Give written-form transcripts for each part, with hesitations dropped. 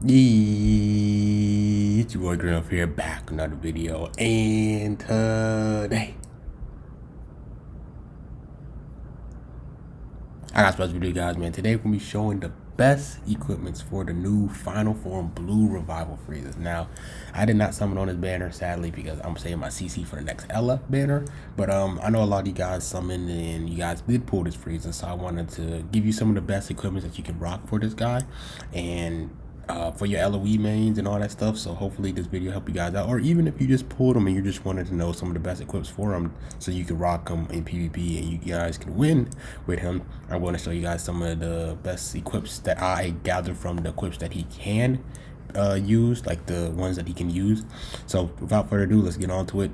It's your boy Griff here, back with another video, and today I got a special video, guys, man. Today we're gonna be showing the best equipments for the new Final Form Blue Revival freezers. Now, I did not summon on this banner, sadly, because I'm saving my CC for the next LF banner. But I know a lot of you guys summoned and you guys did pull this freezer, so I wanted to give you some of the best equipment that you can rock for this guy, and for your LOE mains and all that stuff. So hopefully this video help you guys out, or even if you just pulled them and you just wanted to know some of the best equips for them so you can rock them in PvP and you guys can win with him. I'm going to show you guys some of the best equips that I gathered from the equips that he can use, like the ones that he can use. So without further ado, let's get on to it.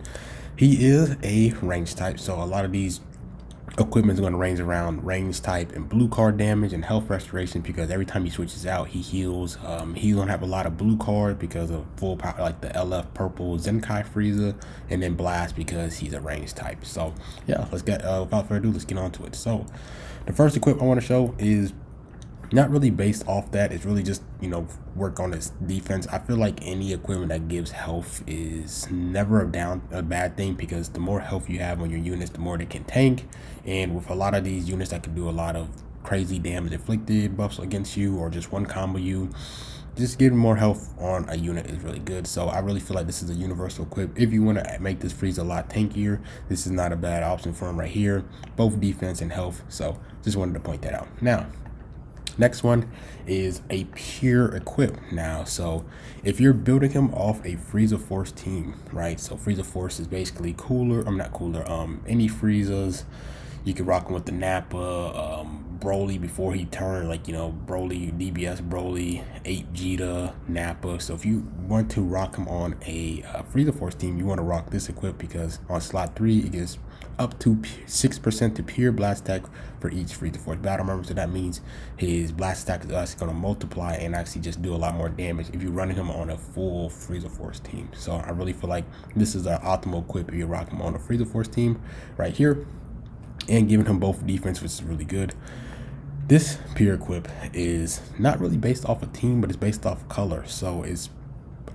He is a range type, so a lot of these equipment is going to range around range type and blue card damage and health restoration, because every time he switches out he heals. He's going to have a lot of blue card because of full power, like the LF purple Zenkai FRIEZA, and then blast because he's a range type. So yeah, let's get without further ado, let's get on to it. So the first equip I want to show is not really based off that. It's really just, you know, work on his defense. I feel like any equipment that gives health is never a bad thing, because the more health you have on your units, the more they can tank. And with a lot of these units that can do a lot of crazy damage inflicted buffs against you, or just one combo you, just getting more health on a unit is really good. So I really feel like this is a universal equip. If you want to make this freeze a lot tankier, this is not a bad option for him right here, both defense and health. So just wanted to point that out. Now, next one is a pure equip. Now, so if you're building him off a FRIEZA Force team, right? So FRIEZA Force is basically cooler. I'm not cooler. Any FRIEZAs, you can rock him with the Nappa, Broly before he turned, like, you know, Broly, DBS Broly, 8 Jita, Nappa. So if you want to rock him on a FRIEZA Force team, you want to rock this equip, because on slot 3 it gives up to 6% to pure blast attack for each FRIEZA Force battle member. So that means his blast attack is actually going to multiply and actually just do a lot more damage if you're running him on a full FRIEZA Force team. So I really feel like this is an optimal equip if you rock him on a FRIEZA Force team right here, and giving him both defense, which is really good. This pure equip is not really based off a team, but it's based off color. So it's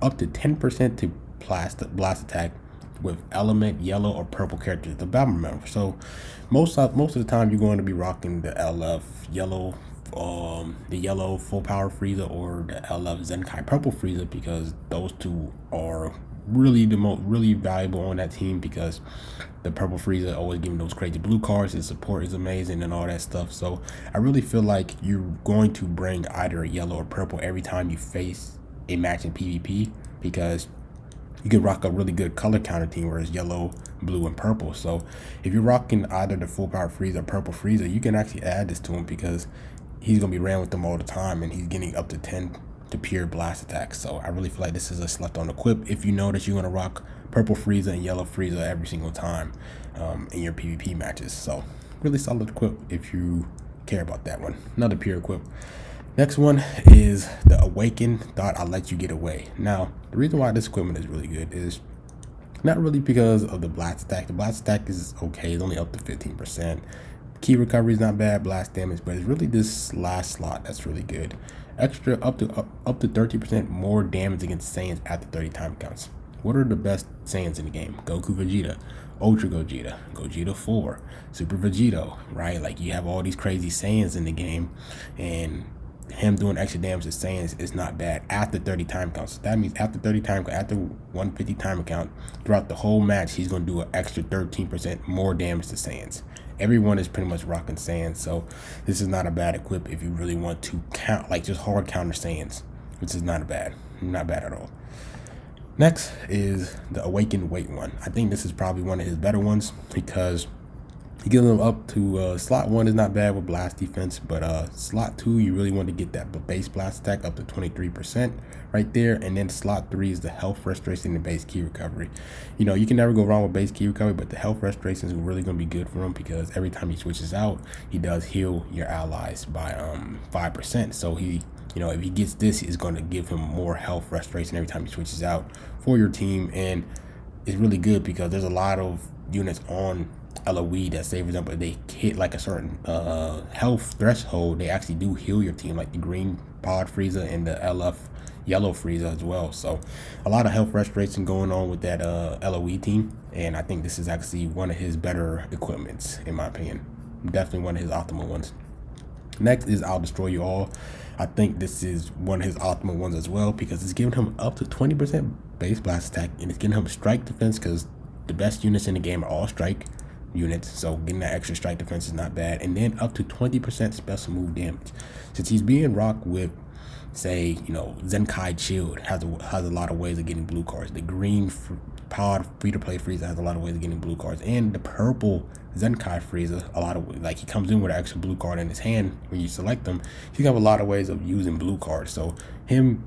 up to 10% to blast attack with element yellow or purple characters, the battle member. So most of the time you're going to be rocking the LF yellow, the yellow full power FRIEZA, or the LF Zenkai purple FRIEZA, because those two are really really valuable on that team, because the purple FRIEZA always giving those crazy blue cards. His support is amazing and all that stuff. So I really feel like you're going to bring either a yellow or purple every time you face a match in PvP, because you can rock a really good color counter team where it's yellow, blue, and purple. So if you're rocking either the full power FRIEZA or purple FRIEZA, you can actually add this to him, because he's gonna be ran with them all the time, and he's getting up to 10 to pure blast attacks. So I really feel like this is a slept on equip if you know that you're gonna rock purple FRIEZA and yellow FRIEZA every single time in your PvP matches. So really solid equip if you care about that one. Another pure equip. Next one is the Awaken Thought I'll Let You Get Away. Now, the reason why this equipment is really good is not really because of the blast attack. The blast attack is okay, it's only up to 15%. Key recovery is not bad, blast damage, but it's really this last slot that's really good. Extra up to 30% more damage against Saiyans after 30 time counts. What are the best Saiyans in the game? Goku Vegeta, Ultra Gogeta, Gogeta 4, Super Vegito, right? Like, you have all these crazy Saiyans in the game, and him doing extra damage to Saiyans is not bad after 30 time counts. So that means after 30 time, after 150 time count, throughout the whole match, he's going to do an extra 13% more damage to Saiyans. Everyone is pretty much rocking Saiyans, so this is not a bad equip if you really want to count, like, just hard counter Saiyans, which is not bad at all. Next is the Awakened Weight one. I think this is probably one of his better ones, because you get them up to slot 1 is not bad with blast defense, but slot 2 you really want to get that base blast attack up to 23% right there, and then slot 3 is the health restoration and base key recovery. You know, you can never go wrong with base key recovery, but the health restoration is really going to be good for him, because every time he switches out, he does heal your allies by 5%. So he, you know, if he gets this, it's going to give him more health restoration every time he switches out for your team. And it's really good because there's a lot of units on LOE that say, for example, if they hit like a certain health threshold, they actually do heal your team, like the green pod FRIEZA and the LF yellow FRIEZA as well. So a lot of health restoration going on with that LOE team, and I think this is actually one of his better equipments in my opinion. Definitely one of his optimal ones. Next is I'll Destroy You All. I think this is one of his optimal ones as well because it's giving him up to 20% base blast attack, and it's giving him strike defense because the best units in the game are all strike units, so getting that extra strike defense is not bad. And then up to 20% special move damage. Since he's being rocked with, say, you know, Zenkai Shield has a lot of ways of getting blue cards. The green pod free-to-play FRIEZA has a lot of ways of getting blue cards, and the purple Zenkai FRIEZA, a lot of, like, he comes in with an extra blue card in his hand when you select them. He's got a lot of ways of using blue cards, so him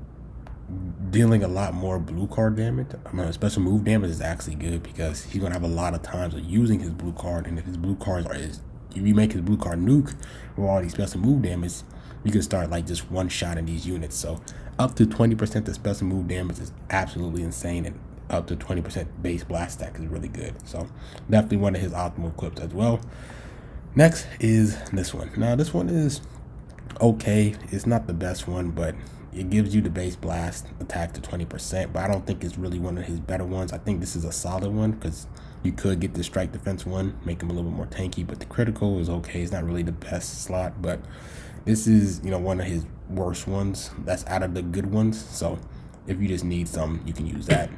dealing a lot more blue card damage, special move damage, is actually good because he's gonna have a lot of times of using his blue card. And if his blue cards are if you make his blue card nuke with all these special move damage, you can start like just one shot in these units. So up to 20% of special move damage is absolutely insane, and up to 20% base blast stack is really good. So definitely one of his optimal equips as well. Next is this one. Now this one is okay. It's not the best one, but it gives you the base blast attack to 20%, but I don't think it's really one of his better ones. I think this is a solid one because you could get the strike defense one, make him a little bit more tanky, but the critical is okay. It's not really the best slot, but this is, you know, one of his worst ones that's out of the good ones. So if you just need some, you can use that.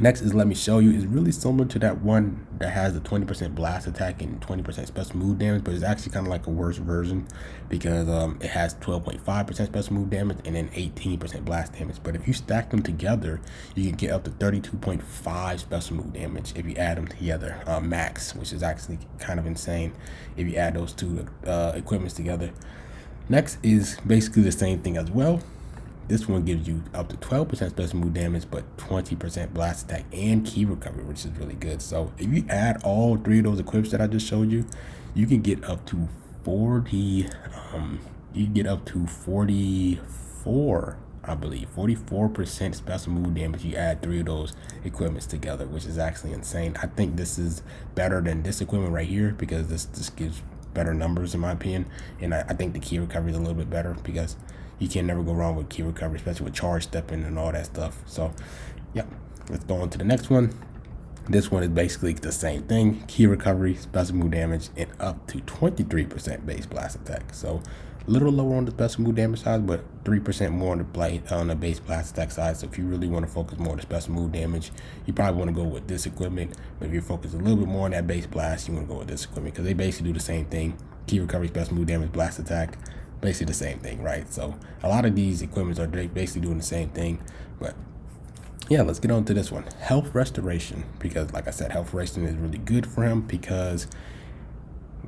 Next is Let Me Show You. Is really similar to that one that has the 20% blast attack and 20% special move damage, but it's actually kind of like a worse version because it has 12.5% special move damage and then 18% blast damage. But if you stack them together, you can get up to 32.5 special move damage if you add them together, max, which is actually kind of insane if you add those two equipments together. Next is basically the same thing as well. This one gives you up to 12% special move damage, but 20% blast attack and key recovery, which is really good. So if you add all three of those equips that I just showed you, you can get up to 44, I believe, 44% special move damage. You add three of those equipments together, which is actually insane. I think this is better than this equipment right here because this gives better numbers in my opinion. And I think the key recovery is a little bit better because you can never go wrong with key recovery, especially with charge stepping and all that stuff. So yeah, let's go on to the next one. This one is basically the same thing: key recovery, special move damage, and up to 23% base blast attack. So a little lower on the special move damage side, but 3% more on the base blast attack side. So if you really want to focus more on the special move damage, you probably want to go with this equipment. But if you're focused a little bit more on that base blast, you want to go with this equipment because they basically do the same thing: key recovery, special move damage, blast attack. Basically the same thing, right? So a lot of these equipments are basically doing the same thing. But yeah, let's get on to this one: health restoration. Because like I said, health restoration is really good for him because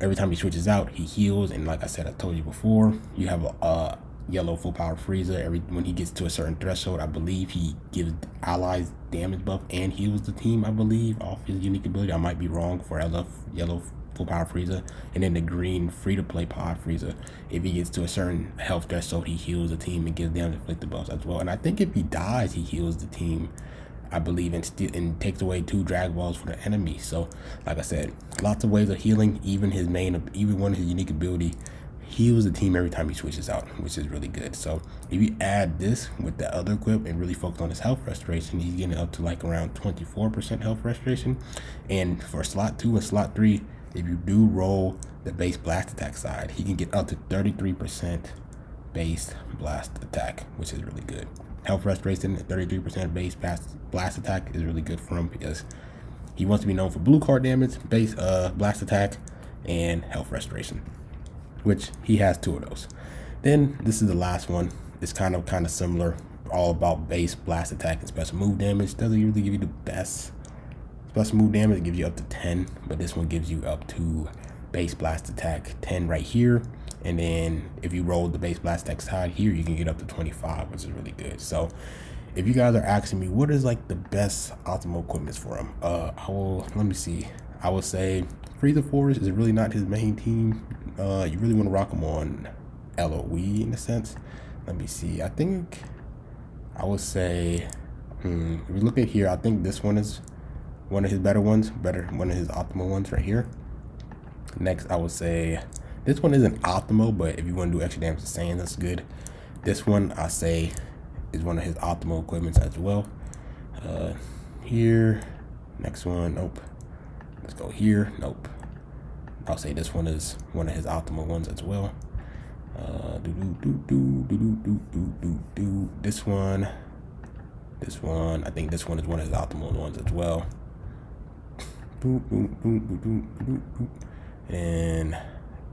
every time he switches out, he heals. And like I said, I told you before, you have a yellow full power FRIEZA. When he gets to a certain threshold, I believe he gives allies damage buff and heals the team, I believe, off his unique ability. I might be wrong for yellow full power FRIEZA. And then the green free-to-play pod FRIEZA, if he gets to a certain health threshold, he heals the team and gives them inflicted buffs as well. And I think if he dies, he heals the team, I believe, and takes away 2 drag balls for the enemy. So like I said, lots of ways of healing. Even one of his unique ability heals the team every time he switches out, which is really good. So if you add this with the other equip and really focus on his health restoration, he's getting up to like around 24% health restoration. And for slot 2 and slot 3, if you do roll the base blast attack side, he can get up to 33% base blast attack, which is really good. Health restoration at 33% base blast attack is really good for him because he wants to be known for blue card damage, base blast attack, and health restoration, which he has 2 of those. Then this is the last one. It's kind of similar, all about base blast attack and special move damage. Doesn't really give you the best special move damage. It gives you up to 10, but this one gives you up to base blast attack 10 right here. And then if you roll the base blast attack side here, you can get up to 25, which is really good. So if you guys are asking me what is like the best optimal equipment for him, let me see. I would say FRIEZA Forest is really not his main team. You really want to rock him on LOE in a sense. Let me see. I think I would say, if you look at here, I think this one is one of his better ones, one of his optimal ones right here. Next, I would say this one isn't optimal, but if you want to do extra damage to Saiyan, that's good. This one I say is one of his optimal equipments as well. Here, next one, nope. Let's go here, nope. I'll say this one is one of his optimal ones as well. This one, I think this one is one of his optimal ones as well. And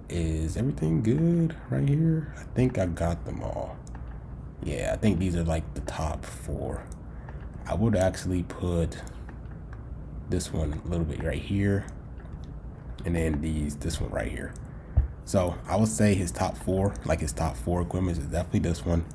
is everything good right here? I think I got them all. Yeah, I think these are like the top 4. I would actually put this one a little bit right here, and then this one right here. So I would say his top 4, like his top 4 equipment is definitely this one.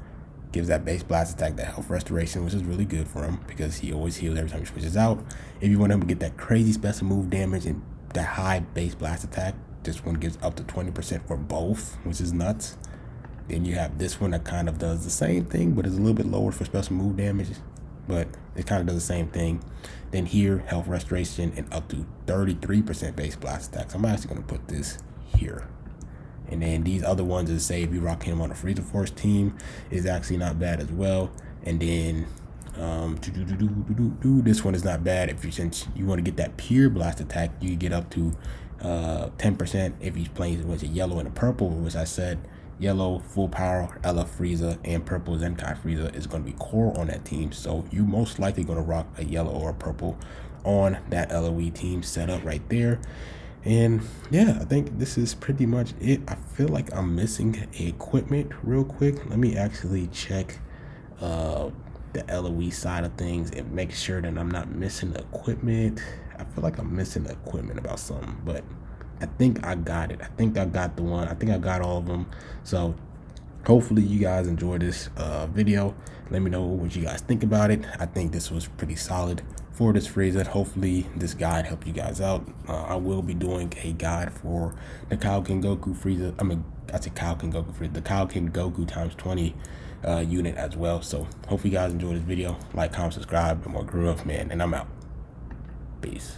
Gives that base blast attack, that health restoration, which is really good for him because he always heals every time he switches out. If you want him to get that crazy special move damage and that high base blast attack, this one gives up to 20% for both, which is nuts. Then you have this one that kind of does the same thing, but is a little bit lower for special move damage, but it kind of does the same thing. Then here, health restoration and up to 33% base blast attacks. I'm actually going to put this here. And then these other ones is, say if you rock him on a FRIEZA Force team, is actually not bad as well. And then this one is not bad. If since you want to get that pure blast attack, you get up to 10% if he's playing with a yellow and a purple, which I said yellow full power LF FRIEZA and purple Zenkai FRIEZA is going to be core on that team. So you most likely going to rock a yellow or a purple on that LOE team setup right there. And yeah, I think this is pretty much it. I feel like I'm missing equipment real quick. Let me actually check the LOE side of things and make sure that I'm not missing equipment. I feel like I'm missing equipment about something, but I think I got it. I think I got the one. I think I got all of them. So hopefully you guys enjoy this video. Let me know what you guys think about it. I think this was pretty solid for this FRIEZA. Hopefully this guide helped you guys out. I will be doing a guide for the Kaioken Goku FRIEZA. I said Kaioken Goku FRIEZA, the Kaioken Goku times 20 unit as well. So hopefully you guys enjoy this video. Like, comment, subscribe, and more groove, man. And I'm out. Peace.